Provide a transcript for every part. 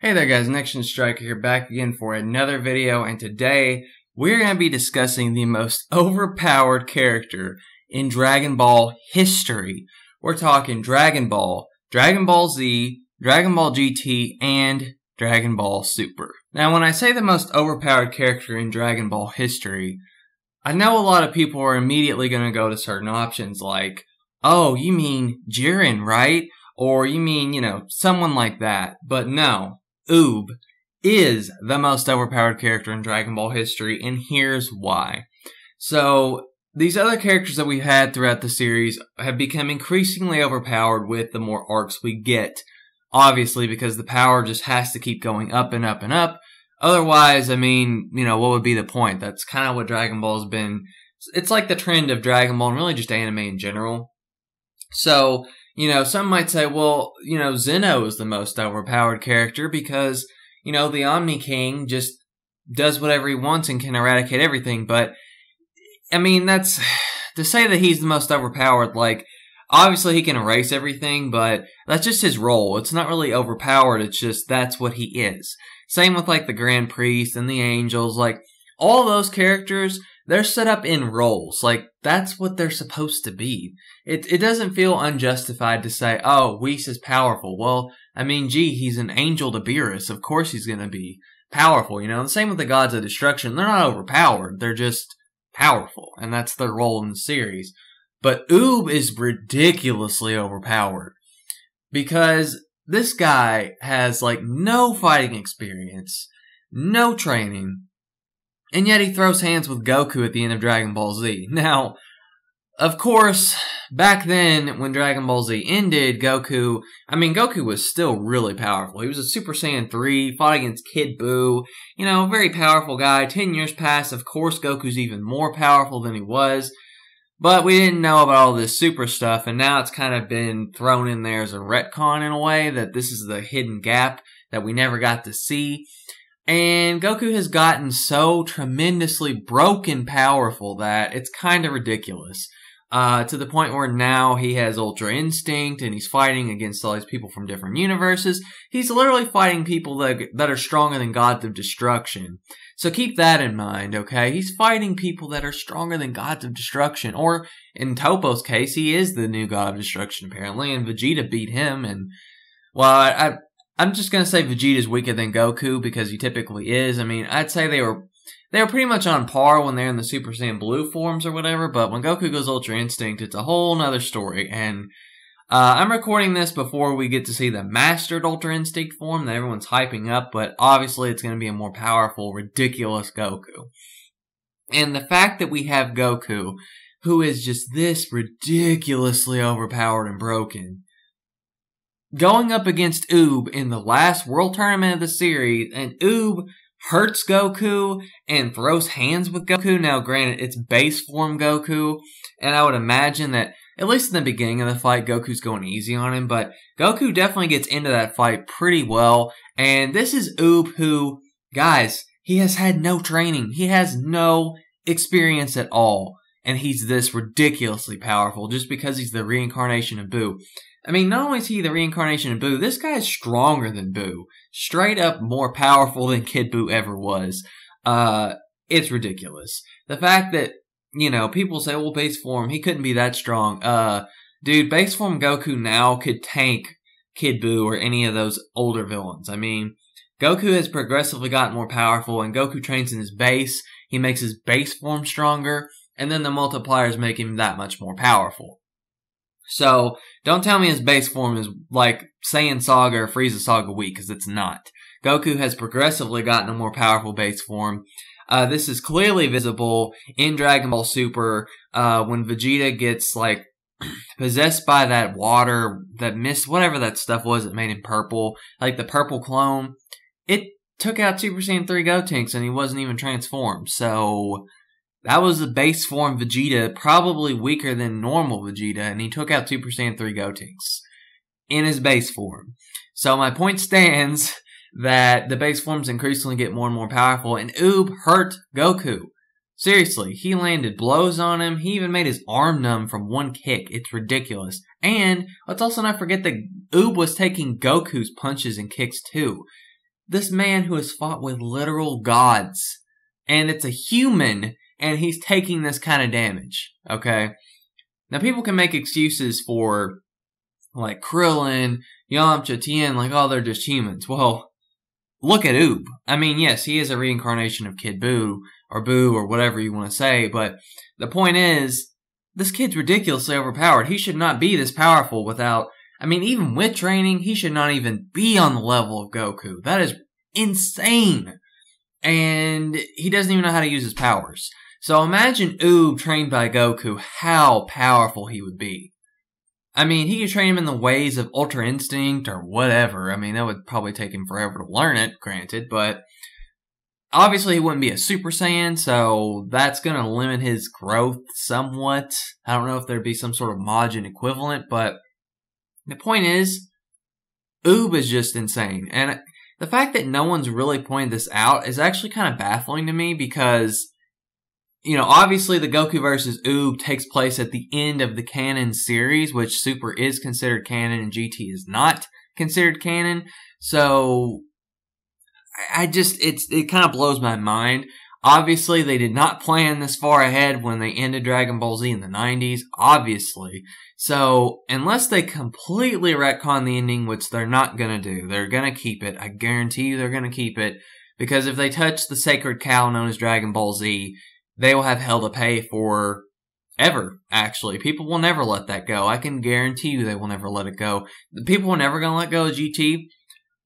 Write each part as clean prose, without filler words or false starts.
Hey there guys, Next Striker here, back again for another video, and today we're going to be discussing the most overpowered character in Dragon Ball history. We're talking Dragon Ball, Dragon Ball Z, Dragon Ball GT, and Dragon Ball Super. Now when I say the most overpowered character in Dragon Ball history, I know a lot of people are immediately going to go to certain options like, oh, you mean Jiren, right? Or you mean, someone like that. But no. Oob is the most overpowered character in Dragon Ball history, and here's why. So, these other characters that we've had throughout the series have become increasingly overpowered with the more arcs we get. Obviously, because the power just has to keep going up and up and up. Otherwise, what would be the point? That's kind of what Dragon Ball's been. It's like the trend of Dragon Ball and really just anime in general. So, some might say, well, Zeno is the most overpowered character because, the Omni King just does whatever he wants and can eradicate everything. But, that's, to say that he's the most overpowered, obviously he can erase everything, but that's just his role. It's not really overpowered, it's just that's what he is. Same with, the Grand Priest and the Angels, all those characters, they're set up in roles. That's what they're supposed to be. It doesn't feel unjustified to say, oh, Whis is powerful. Well, gee, he's an angel to Beerus. Of course he's going to be powerful, The same with the Gods of Destruction. They're not overpowered. They're just powerful. And that's their role in the series. But Oob is ridiculously overpowered. Because this guy has, no fighting experience. No training. And yet he throws hands with Goku at the end of Dragon Ball Z. Now, of course, back then, when Dragon Ball Z ended, Goku was still really powerful. He was a Super Saiyan 3, fought against Kid Buu, a very powerful guy. 10 years passed, of course, Goku's even more powerful than he was. But we didn't know about all this super stuff, and now it's kind of been thrown in there as a retcon in a way, that this is the hidden gap that we never got to see. And Goku has gotten so tremendously broken powerful that it's kind of ridiculous. To the point where now he has Ultra Instinct and he's fighting against all these people from different universes. He's literally fighting people that are stronger than Gods of Destruction. So keep that in mind, okay? He's fighting people that are stronger than Gods of Destruction. Or, in Toppo's case, he is the new God of Destruction, apparently. And Vegeta beat him. And, well, I'm just going to say Vegeta's weaker than Goku because he typically is. I'd say they were pretty much on par when they're in the Super Saiyan Blue forms or whatever, but when Goku goes Ultra Instinct, it's a whole nother story. And I'm recording this before we get to see the mastered Ultra Instinct form that everyone's hyping up, but obviously it's going to be a more powerful, ridiculous Goku. And the fact that we have Goku, who is just this ridiculously overpowered and broken, going up against Oob in the last World Tournament of the series, and Oob hurts Goku and throws hands with Goku. Now, granted, it's base form Goku, and I would imagine that, at least in the beginning of the fight, Goku's going easy on him, but Goku definitely gets into that fight pretty well, and this is Oob who, guys, he has had no training. He has no experience at all, and he's this ridiculously powerful just because he's the reincarnation of Buu. Not only is he the reincarnation of Buu, this guy is stronger than Buu. Straight up more powerful than Kid Buu ever was. It's ridiculous. The fact that, people say, well, base form, he couldn't be that strong. Dude, base form Goku now could tank Kid Buu or any of those older villains. Goku has progressively gotten more powerful, and Goku trains in his base. He makes his base form stronger, and then the multipliers make him that much more powerful. So, don't tell me his base form is like Saiyan Saga or Frieza Saga weak, because it's not. Goku has progressively gotten a more powerful base form. This is clearly visible in Dragon Ball Super, when Vegeta gets, possessed by that water, that mist, whatever that stuff was that made him purple, the purple clone. It took out Super Saiyan 3 Gotenks, and he wasn't even transformed, so that was the base form Vegeta, probably weaker than normal Vegeta, and he took out Super Saiyan 3 Gotenks in his base form. So my point stands that the base forms increasingly get more and more powerful, and Oob hurt Goku. Seriously, he landed blows on him. He even made his arm numb from one kick. It's ridiculous. And let's also not forget that Oob was taking Goku's punches and kicks too. this man who has fought with literal gods, and it's a human, and he's taking this kind of damage, okay? Now, people can make excuses for, like, Krillin, Yamcha, Tien, like, oh, they're just humans. Well, look at Oob. I mean, yes, he is a reincarnation of Kid Buu, or whatever you want to say, but the point is, this kid's ridiculously overpowered. He should not be this powerful without, I mean, even with training, he should not even be on the level of Goku. That is insane. And he doesn't even know how to use his powers. So imagine Oob trained by Goku, how powerful he would be. I mean, he could train him in the ways of Ultra Instinct or whatever. I mean, that would probably take him forever to learn it, granted, but obviously he wouldn't be a Super Saiyan, so that's going to limit his growth somewhat. I don't know if there'd be some sort of Majin equivalent, but the point is, Oob is just insane. And the fact that no one's really pointed this out is actually kind of baffling to me because, you know, obviously the Goku versus Oob takes place at the end of the canon series, which Super is considered canon and GT is not considered canon. So, it kind of blows my mind. Obviously, they did not plan this far ahead when they ended Dragon Ball Z in the 90s, obviously. So, unless they completely retcon the ending, which they're not going to do, they're going to keep it. I guarantee you they're going to keep it. Because if they touch the sacred cow known as Dragon Ball Z, they will have hell to pay for ever, actually. People will never let that go. I can guarantee you they will never let it go. The people are never going to let go of GT.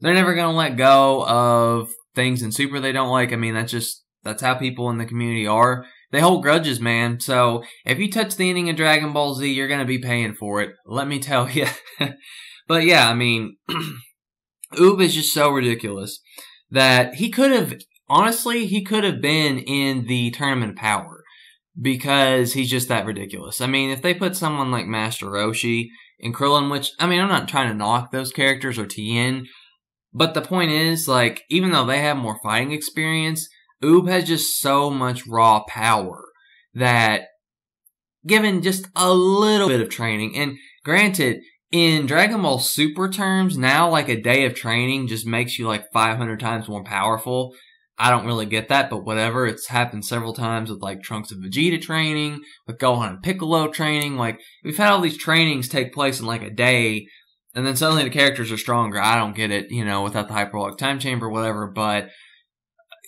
They're never going to let go of things in Super they don't like. I mean, that's how people in the community are. They hold grudges, man. So, if you touch the ending of Dragon Ball Z, you're going to be paying for it. Let me tell you. But yeah, I mean, Oob is just so ridiculous that he could have, honestly, he could have been in the Tournament of Power because he's just that ridiculous. I mean, if they put someone like Master Roshi and Krillin, which, I mean, I'm not trying to knock those characters or Tien, but the point is, like, even though they have more fighting experience, Oob has just so much raw power that, given just a little bit of training, and granted, in Dragon Ball Super terms, now, like, a day of training just makes you, like, 500 times more powerful. I don't really get that, but whatever. It's happened several times with, like, Trunks and Vegeta training, with Gohan and Piccolo training. Like, we've had all these trainings take place in, like, a day, and then suddenly the characters are stronger. I don't get it, you know, without the hyperbolic time chamber or whatever. But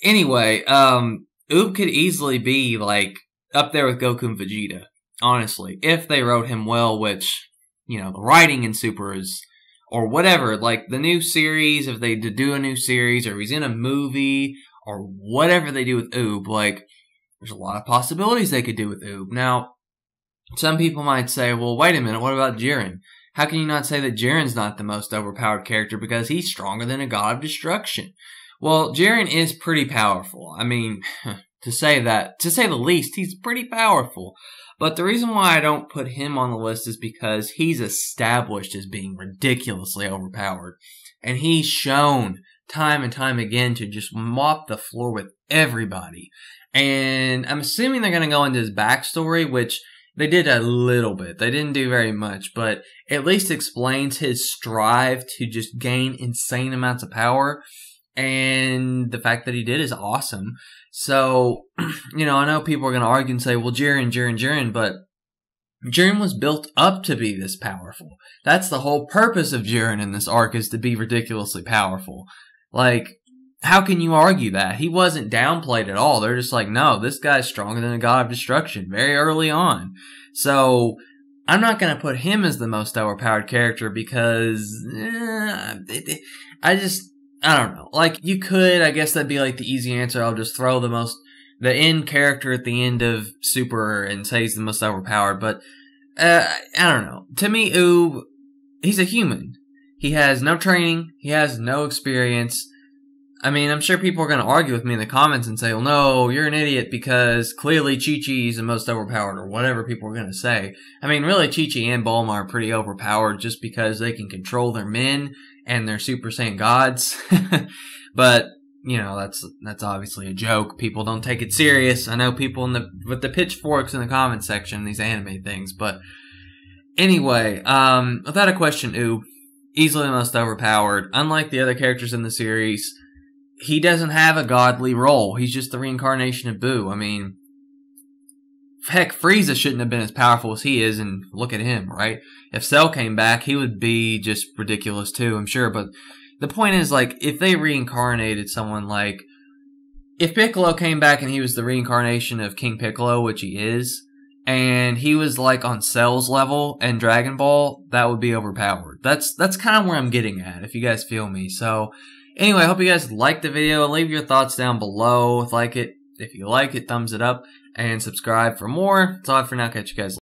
anyway, Oob could easily be, like, up there with Goku and Vegeta, honestly. If they wrote him well, which, you know, the writing in Super is, or whatever. Like, the new series, if they do a new series, or he's in a movie, or whatever they do with Oob, like, there's a lot of possibilities they could do with Oob. Now, some people might say, well, wait a minute, what about Jiren? How can you not say that Jiren's not the most overpowered character because he's stronger than a god of destruction? Well, Jiren is pretty powerful. I mean, to say the least, he's pretty powerful. But the reason why I don't put him on the list is because he's established as being ridiculously overpowered. And he's shown time and time again to just mop the floor with everybody. And I'm assuming they're going to go into his backstory, which they did a little bit. They didn't do very much, but at least explains his strive to just gain insane amounts of power. And the fact that he did is awesome. So, you know, I know people are going to argue and say, well, Jiren, but Jiren was built up to be this powerful. That's the whole purpose of Jiren in this arc, is to be ridiculously powerful. Like, how can you argue that? He wasn't downplayed at all. They're just like, no, this guy's stronger than a god of destruction very early on. So, I'm not going to put him as the most overpowered character because I don't know. Like, you could, I guess that'd be like the easy answer. I'll just throw the end character at the end of Super and say he's the most overpowered. But, I don't know. To me, Oob, he's a human. He has no training. He has no experience. I mean, I'm sure people are going to argue with me in the comments and say, well, no, you're an idiot because clearly Chi-Chi is the most overpowered, or whatever people are going to say. I mean, really, Chi-Chi and Bulma are pretty overpowered just because they can control their men and they're Super Saiyan gods. But, you know, that's obviously a joke. People don't take it serious. I know people with the pitchforks in the comment section, these anime things. But anyway, without a question, Oob, easily the most overpowered. Unlike the other characters in the series, he doesn't have a godly role. He's just the reincarnation of Boo. I mean, heck, Frieza shouldn't have been as powerful as he is, and look at him, right? If Cell came back, he would be just ridiculous too, I'm sure. But the point is, like, if they reincarnated someone like, if Piccolo came back and he was the reincarnation of King Piccolo, which he is, and he was like on Cell's level and Dragon Ball, that would be overpowered. That's kind of where I'm getting at, if you guys feel me. So, anyway, I hope you guys liked the video. Leave your thoughts down below. If you like it, thumbs it up, and subscribe for more. That's all for now. Catch you guys later.